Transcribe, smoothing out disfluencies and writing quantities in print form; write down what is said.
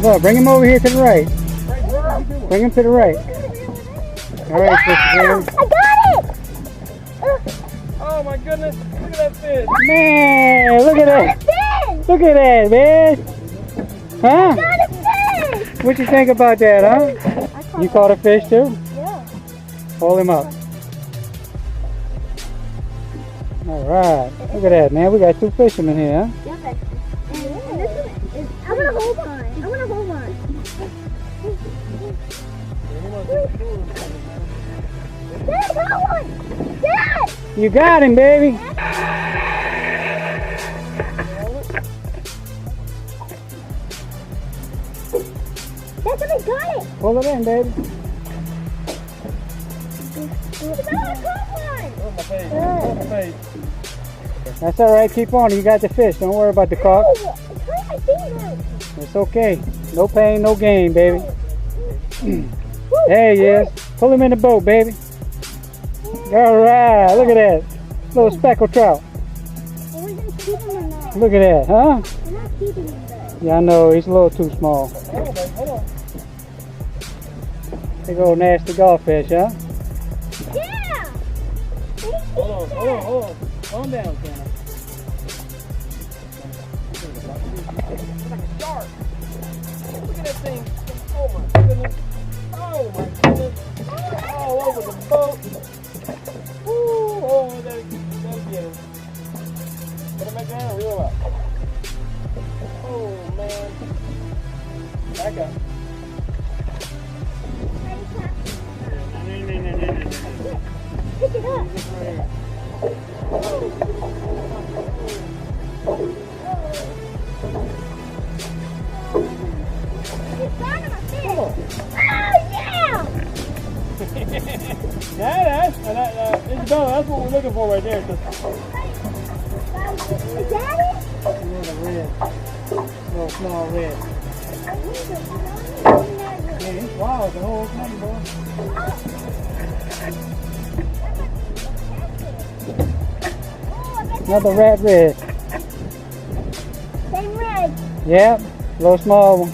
Look, bring him over here to the right. Bring him to the right. All right, SpiderGear. I got it! Oh my goodness, look at that fish. Man, look at that. Fish! Look at that, man. Huh? Got a fish! What you think about that, huh? You caught a fish too? Yeah. Hold him up. All right. Look at that, man. We got 2 fishermen here, huh? Yeah, and this one is, I want to hold on. I want to hold on. Dad, I got one! Dad! You got him, baby. Dad, somebody got it! Pull it in, baby. I got one! Oh my face, oh my face. That's all right. Keep on. You got the fish. Don't worry about the caught. Oh, it's hurting my fingers. It's okay. No pain, no gain, baby. There he is. Pull him in the boat, baby. All right. Look at that. Little speckled trout. Are we going to keep him or not? Look at that, huh? We're not keeping him though. Yeah, I know. He's a little too small. Hold on. Big old nasty golf fish, huh? Yeah! Hold on. Calm down, Kenna. It's like a shark. Look at that thing. Oh my goodness. Oh my goodness. All over the boat. Ooh, oh, that'll get him. Put him back down and reel up. Oh man. Back up. Pick it up. It's down to my fish. Oh yeah! Isabella, that's what we're looking for right there. Is that it? Little red. Little small red. Yeah, he's wild. The whole thing, boy. Another red. Same red. Yep. Little small one.